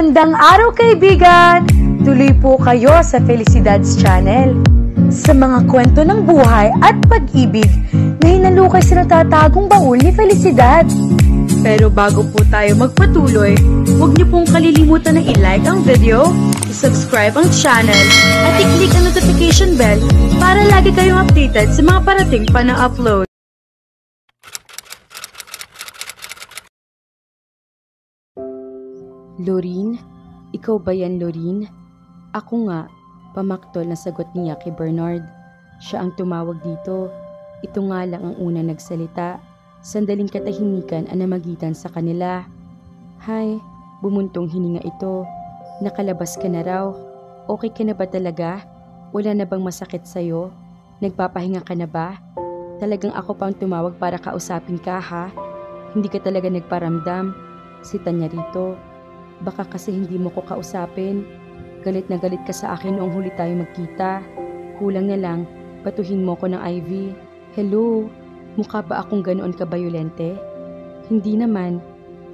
Magandang araw kaibigan! Tuloy po kayo sa Felicidad's Channel. Sa mga kwento ng buhay at pag-ibig na hinalukay sa natatagong baul ni Felicidad. Pero bago po tayo magpatuloy, huwag niyo pong kalilimutan na i-like ang video, i-subscribe ang channel, at i-click ang notification bell para lagi kayong updated sa mga parating pa na upload. Loreen? Ikaw ba yan, Loreen? Ako nga, pamaktol na sagot niya kay Bernard. Siya ang tumawag dito. Ito nga lang ang una nagsalita. Sandaling katahimikan ang namagitan sa kanila. Hay, bumuntong hininga ito. Nakalabas ka na raw. Okay ka na ba talaga? Wala na bang masakit sa'yo? Nagpapahinga ka na ba? Talagang ako pang tumawag para kausapin ka, ha? Hindi ka talaga nagparamdam. Sita niya rito. Baka kasi hindi mo ko kausapin. Galit na galit ka sa akin noong huli tayo magkita. Kulang na lang, batuhin mo ko ng IV. Hello, mukha ba akong ganoon ka-bayolente? Hindi naman.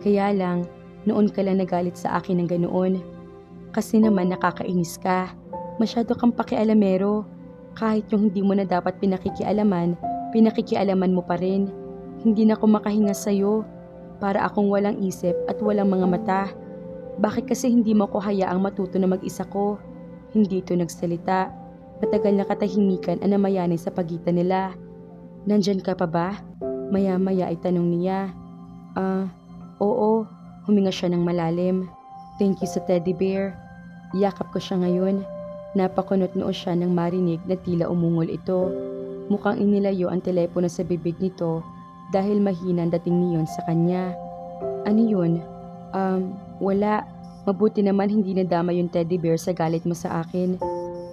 Kaya lang, noon ka lang nagalit sa akin ng ganoon. Kasi naman nakakainis ka. Masyado kang pakialamero. Kahit yung hindi mo na dapat pinakikialaman mo pa rin. Hindi na ako makahinga sa'yo. Para akong walang isip at walang mga mata. Bakit kasi hindi mo ko hayaang matuto na mag-isa ko? Hindi ito nagsalita. Matagal na katahimikan ang namayanay sa pagitan nila. Nandyan ka pa ba? Maya-maya ay tanong niya. Oo. Huminga siya ng malalim. Thank you sa teddy bear. Yakap ko siya ngayon. Napakunot noo siya nang marinig na tila umungol ito. Mukhang inilayo ang telepono sa bibig nito dahil mahina ang dating niyon sa kanya. Ano yun? Wala. Mabuti naman hindi nadama yung teddy bear sa galit mo sa akin.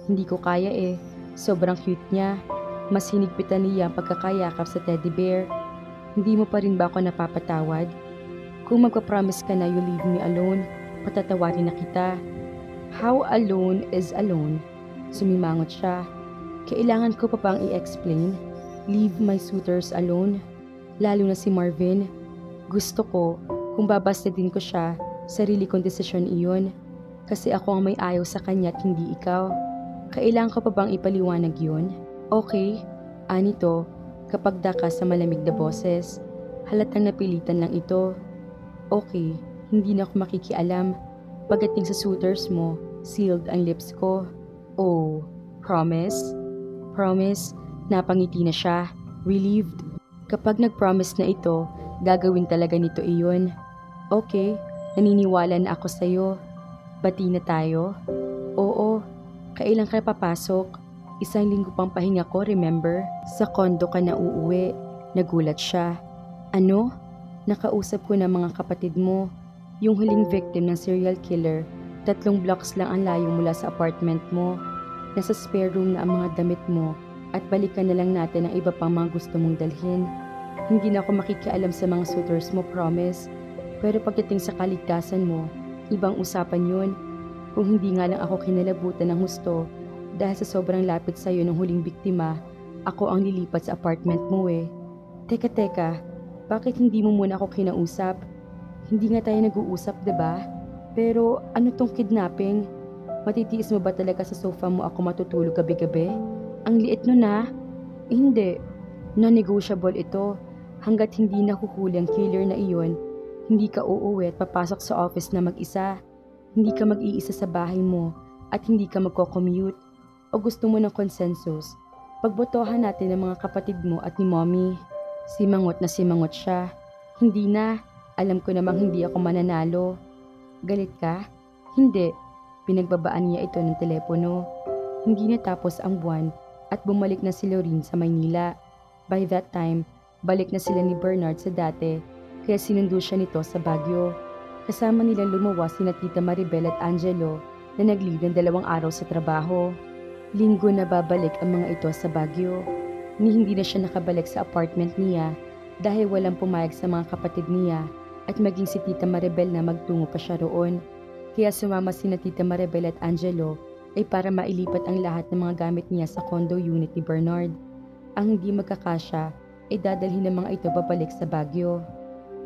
Hindi ko kaya eh. Sobrang cute niya. Mas hinigpitan niya ang pagkakayakap sa teddy bear. Hindi mo pa rin ba ako napapatawad? Kung magpapromise ka na you leave me alone, patatawarin na kita. How alone is alone? Sumimangot siya. Kailangan ko pa bang i-explain? Leave my suitors alone? Lalo na si Marvin. Gusto ko, kung babastidin ko siya, sarili kong desisyon iyon. Kasi ako ang may ayaw sa kanya at hindi ikaw. Kailangan ko pa bang ipaliwanag yun? Okay. Anito, kapag daka sa malamig na boses, halatang napilitan lang ito. Okay, hindi na ako makikialam. Pagdating sa suitors mo, sealed ang lips ko. Oh, promise? Promise, napangiti na siya. Relieved. Kapag nag-promise na ito, gagawin talaga nito iyon. Okay, naniniwala na ako sa'yo. Bati na tayo? Oo, kailan ka papasok? 1 linggo pang pahinga ko, remember? Sa kondo ka na uuwi. Nagulat siya. Ano? Nakausap ko na mga kapatid mo. Yung huling victim ng serial killer, 3 blocks lang ang layo mula sa apartment mo. Nasa spare room na ang mga damit mo at balikan na lang natin ang iba pang mga gusto mong dalhin. Hindi na ako makikialam sa mga suitors mo, promise. Pero pagdating sa kaligtasan mo, ibang usapan yun. Kung hindi nga lang ako kinalabutan ng husto dahil sa sobrang lapit sa'yo ng huling biktima, ako ang lilipat sa apartment mo eh. Teka, bakit hindi mo muna ako kinausap? Hindi nga tayo nag-uusap, diba? Pero ano tong kidnapping? Matitiis mo ba talaga sa sofa mo ako matutulog gabi-gabi? Ang liit nun na. Hindi. Non-negotiable ito. Hanggat hindi nahuhuli ang killer na iyon, hindi ka uuwi at papasok sa office na mag-isa. Hindi ka mag-iisa sa bahay mo at hindi ka magko-commute. O gusto mo ng consensus? Pagbotohan natin ng mga kapatid mo at ni mommy. Simangot siya. Hindi na. Alam ko namang hindi ako mananalo. Galit ka? Hindi. Pinagbabaan niya ito ng telepono. Hindi natapos ang buwan at bumalik na si Loreen sa Maynila. By that time, balik na sila ni Bernard sa dati. Kaya sinundo siya nito sa Baguio. Kasama nilang lumuwas sina Tita Maribel at Angelo na nag-leave ng 2 araw sa trabaho. Linggo na babalik ang mga ito sa Baguio. Hindi na siya nakabalik sa apartment niya dahil walang pumayag sa mga kapatid niya at maging si Tita Maribel na magtungo pa siya roon. Kaya sumama sina Tita Maribel at Angelo ay para mailipat ang lahat ng mga gamit niya sa condo unit ni Bernard. Ang hindi magkakasya ay dadalhin ng mga ito babalik sa Baguio.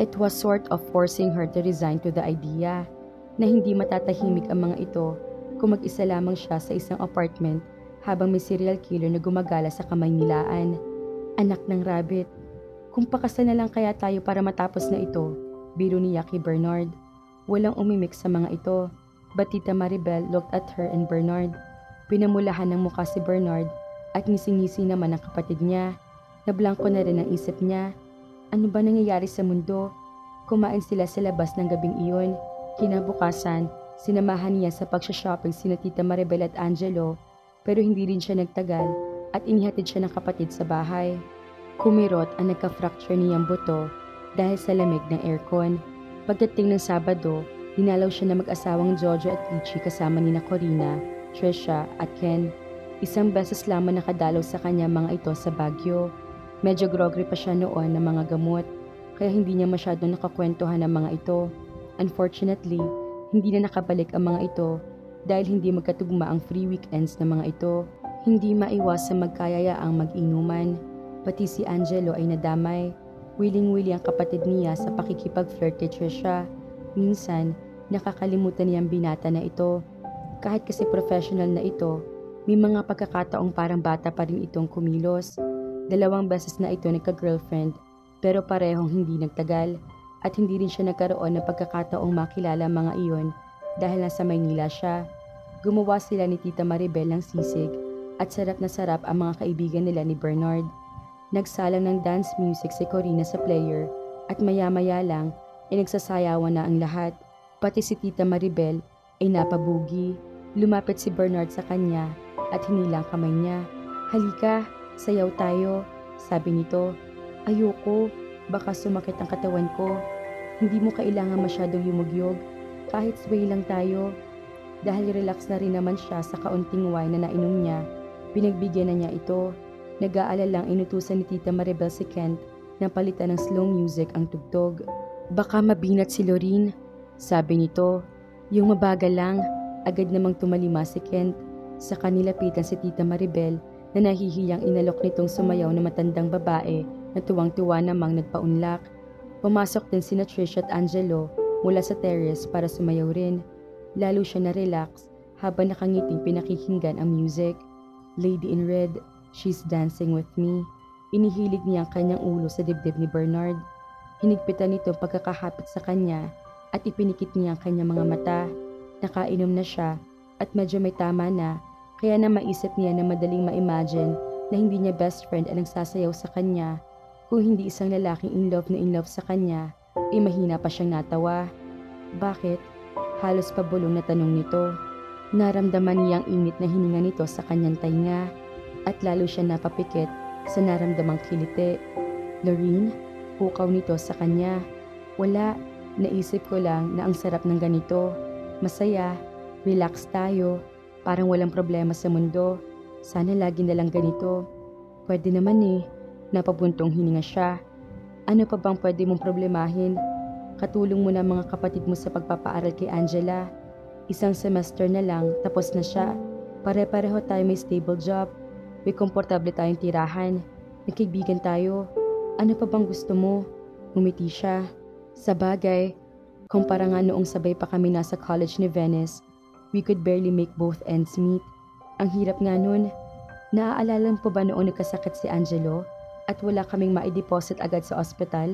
It was sort of forcing her to resign to the idea. na hindi matatahimik ang mga ito kung mag-isa lamang siya sa isang apartment habang may serial killer na gumagala sa kamay nilaan. Anak ng rabbit, kung pakasal na lang kaya tayo para matapos na ito, biro niya kay Bernard. Walang umimik sa mga ito, but Tita Maribel looked at her and Bernard. Pinamulahan ng mukha si Bernard at ngisi-ngisi naman ang kapatid niya. Nablangko na rin ang isip niya. Ano ba nangyayari sa mundo? Kumain sila sa labas ng gabing iyon. Kinabukasan, sinamahan niya sa pagsha-shopping sina Tita Maribel at Angelo, pero hindi rin siya nagtagal at inihatid siya ng kapatid sa bahay. Kumirot ang nagka-fracture niyang buto dahil sa lamig ng aircon. Pagdating ng Sabado, dinalaw siya na mag-asawang Jojo at Richie kasama nina Corina, Trisha at Ken. Isang beses lamang nakadalaw sa kanya mga ito sa Baguio. Medyo groggy pa siya noon ng mga gamot, kaya hindi niya masyadong nakakwentuhan ng mga ito. Unfortunately, hindi na nakabalik ang mga ito dahil hindi magkatugma ang free weekends ng mga ito. Hindi maiwas sa magkayayaang mag-inuman. Pati si Angelo ay nadamay. Wiling-wili ang kapatid niya sa pakikipag-flirt kay Trisha. Minsan, nakakalimutan niyang binata na ito. Kahit kasi professional na ito, may mga pagkakataong parang bata pa rin itong kumilos. 2 beses na ito nagka-girlfriend, pero parehong hindi nagtagal at hindi rin siya nagkaroon ng pagkakataong makilala mga iyon dahil nasa Maynila siya. Gumawa sila ni Tita Maribel ng sisig at sarap na sarap ang mga kaibigan nila ni Bernard. Nagsalang ng dance music si Corina sa player at maya-maya lang ay nagsasayawan na ang lahat. Pati si Tita Maribel ay napabugi. Lumapit si Bernard sa kanya at hinilang kamay niya. Halika, sayaw tayo, sabi nito. Ayoko, baka sumakit ang katawan ko. Hindi mo kailangan masyadong yumugyog, kahit sway lang tayo. Dahil relax na rin naman siya sa kaunting wine na nainom niya, pinagbigyan na niya ito. Nag-aalalang inutusan ni Tita Maribel si Kent na palitan ng slow music ang tugtog. Baka mabinat si Lorene, sabi nito. Yung mabagal lang, agad namang tumalima si Kent. Sa kanilapitan si Tita Maribel na nahihiyang inalok nitong sumayaw na matandang babae na tuwang-tuwa namang nagpaunlak. Pumasok din sina Trish at Angelo mula sa terrace para sumayaw rin. Lalo siya na-relax habang nakangiting pinakikinggan ang music. Lady in Red, She's Dancing With Me. Inihilig niya ang kanyang ulo sa dibdib ni Bernard. Hinigpitan nito ang pagkakahapit sa kanya at ipinikit niya ang kanyang mga mata. Nakainom na siya at medyo may tama na, kaya na maisip niya na madaling ma-imagine na hindi niya best friend ang nagsasayaw sa kanya. Kung hindi isang lalaking in love sa kanya, ay mahina pa siyang natawa. Bakit? Halos pabulong na tanong nito. Naramdaman niya ang init na hininga nito sa kanyang tainga at lalo siya napapikit sa naramdamang kiliti. Lorene, pukaw nito sa kanya. Wala, naisip ko lang na ang sarap ng ganito. Masaya, relax tayo, parang walang problema sa mundo. Sana lagi na lang ganito. Pwede naman eh, napabuntong hininga siya. Ano pa bang pwede mong problemahin? Katulong mo na mga kapatid mo sa pagpapaaral kay Angela. 1 semester na lang, tapos na siya. Pare-pareho tayo may stable job. May komportable tayong tirahan. Nagkaibigan tayo. Ano pa bang gusto mo? Ngumiti siya. Sa bagay, kumpara nga noong sabay pa kami nasa college ni Venice, we could barely make both ends meet. Ang hirap nga nun. Naaalala mo ba noong nagkasakit si Angelo at wala kaming maideposit agad sa ospital?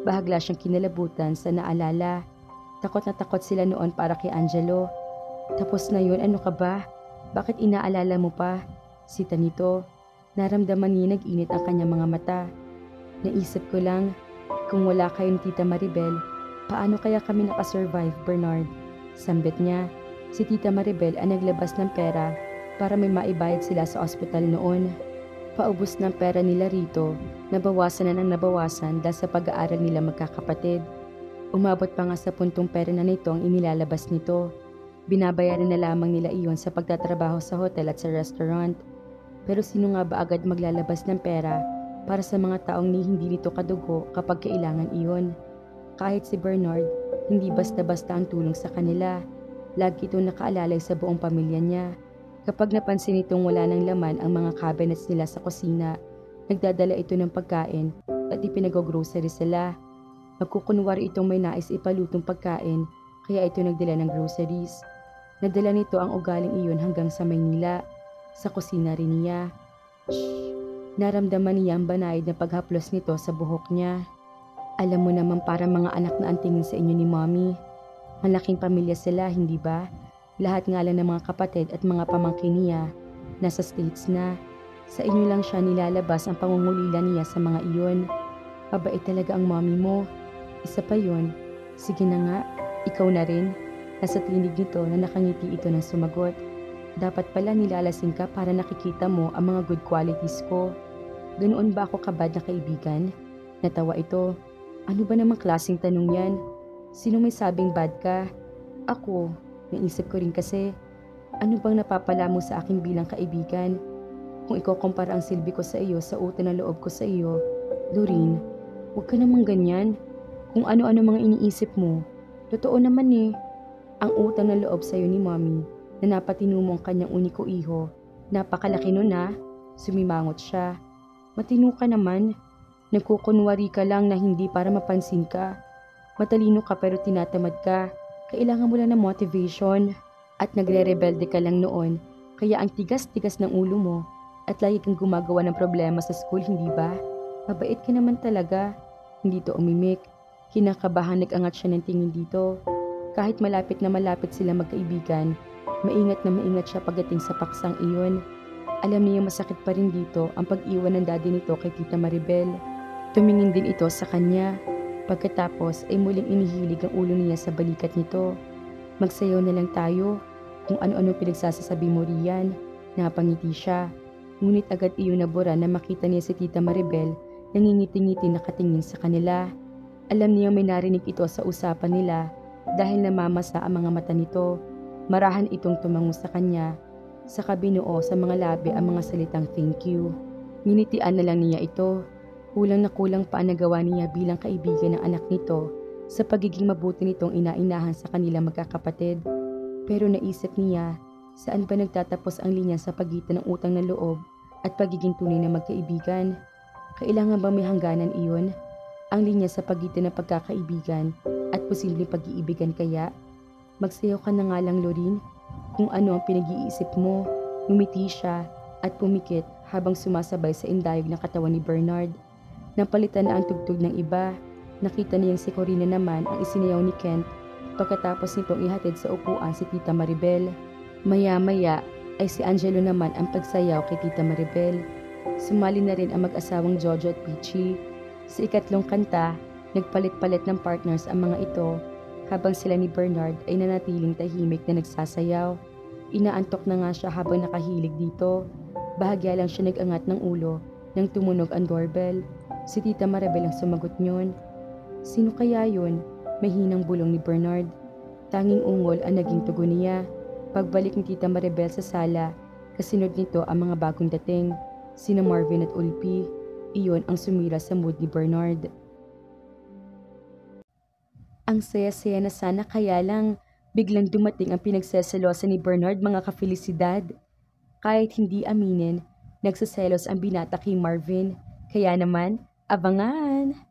Bahagla siyang kinalabutan sa naalala. Takot na takot sila noon para kay Angelo. Tapos na yun, ano ka ba? Bakit inaalala mo pa? Sita nito. Naramdaman niya nag-init ang kanyang mga mata. Naisip ko lang, kung wala kayo ni Tita Maribel, paano kaya kami nakasurvive, Bernard? Sambit niya. Si Tita Maribel ang naglabas ng pera para may maibayad sila sa ospital noon. Paubos ng pera nila rito, nabawasan na ng nabawasan dahil sa pag-aaral nila magkakapatid. Umabot pa nga sa puntong pera na nito ang inilalabas nito. Binabayaran na lamang nila iyon sa pagtatrabaho sa hotel at sa restaurant. Pero sino nga ba agad maglalabas ng pera para sa mga taong hindi nito kadugo kapag kailangan iyon? Kahit si Bernard, hindi basta-basta ang tulong sa kanila. Lagi itong nakaalalay sa buong pamilya niya. Kapag napansin itong wala ng laman ang mga cabinets nila sa kusina, nagdadala ito ng pagkain at ipinag-grocery sila. Magkukunwari itong may nais ipalutong pagkain, kaya ito nagdala ng groceries. Nadala nito ang ugaling iyon hanggang sa Maynila. Sa kusina rin niya. Shh! Naramdaman niya ang banayad na paghaplos nito sa buhok niya. Alam mo naman para mga anak na ang tingin sa inyo ni Mommy. Malaking pamilya sila, hindi ba? Lahat nga lang ng mga kapatid at mga pamangkin niya nasa States na. Sa inyo lang siya nilalabas ang pangungulila niya sa mga iyon. Mabait talaga ang Mommy mo. Isa pa yun. Sige na nga, ikaw na rin. Nasa tinig nito na nakangiti ito ng sumagot. Dapat pala nilalasing ka para nakikita mo ang mga good qualities ko. Ganoon ba ako kabad na kaibigan? Natawa ito. Ano ba namang klaseng tanong yan? Sino may sabing bad ka? Ako. Naisip ko rin kasi. Ano bang napapala mo sa akin bilang kaibigan? Kung ikukumpara ang silbi ko sa iyo sa utang na loob ko sa iyo, Loreen, huwag ka namang ganyan. Kung ano-ano mga iniisip mo. Totoo naman eh. Ang utang na loob sa iyo ni Mommy na napatino mo ang kanyang uniko iho. Napakalaki nun ha. Sumimangot siya. Matino ka naman. Nagkukunwari ka lang na hindi para mapansin ka. Matalino ka pero tinatamad ka. Kailangan mo lang ng motivation. At nagre-rebelde ka lang noon. Kaya ang tigas-tigas ng ulo mo. At lagi kang gumagawa ng problema sa school, hindi ba? Mabait ka naman talaga. Hindi to umimik. Kinakabahan nag-angat siya ng tingin dito. Kahit malapit na malapit sila magkaibigan, maingat na maingat siya pagdating sa paksang iyon. Alam niya masakit pa rin dito ang pag-iwan ng daddy nito kay Tita Maribel. Tumingin din ito sa kanya. Pagkatapos ay muling inihilig ang ulo niya sa balikat nito. Magsayaw na lang tayo. Kung ano-ano pinagsasasabi mo riyan. Napangiti siya. Ngunit agad iyon nabura na makita niya si Tita Maribel nangingiti-ngiti nakatingin sa kanila. Alam niya may narinig ito sa usapan nila dahil namamasa ang mga mata nito. Marahan itong tumango sa kanya. Sa kabinuo sa mga labi ang mga salitang thank you. Nginitian na lang niya ito. Kulang na kulang pa ang nagawa niya bilang kaibigan ng anak nito sa pagiging mabuti nitong inainahan sa kanilang magkakapatid. Pero naisip niya, saan ba nagtatapos ang linya sa pagitan ng utang na loob at pagiging tunay na magkaibigan? Kailangan ba may hangganan iyon? Ang linya sa pagitan ng pagkakaibigan at posibleng pag-iibigan kaya? Magsayaw ka na nga lang, Loreen. Kung ano ang pinag-iisip mo. Ngumiti siya at pumikit habang sumasabay sa indayog ng katawan ni Bernard. Napalitan na ang tugtog ng iba. Nakita niyang si Corina naman ang isinayaw ni Kent pagkatapos nitong ihatid sa upuan si Tita Maribel. Maya-maya ay si Angelo naman ang pagsayaw kay Tita Maribel. Sumali na rin ang mag-asawang Jojo at Peachy. Sa ikatlong kanta, nagpalit-palit ng partners ang mga ito habang sila ni Bernard ay nanatiling tahimik na nagsasayaw. Inaantok na nga siya habang nakahilig dito. Bahagya lang siya nag-angat ng ulo nang tumunog ang doorbell. Si Tita Maribel ang sumagot niyon. Sino kaya yun? May hinang bulong ni Bernard. Tanging ungol ang naging tugon niya. Pagbalik ni Tita Maribel sa sala, kasunod nito ang mga bagong dating, sina Marvin at Ulpi. Iyon ang sumira sa mood ni Bernard. Ang saya-saya na sana kaya lang biglang dumating ang pinagseselosan ni Bernard mga kafelisidad. Kahit hindi aminin, nagsaselos ang binata kay Marvin. Kaya naman, abangan!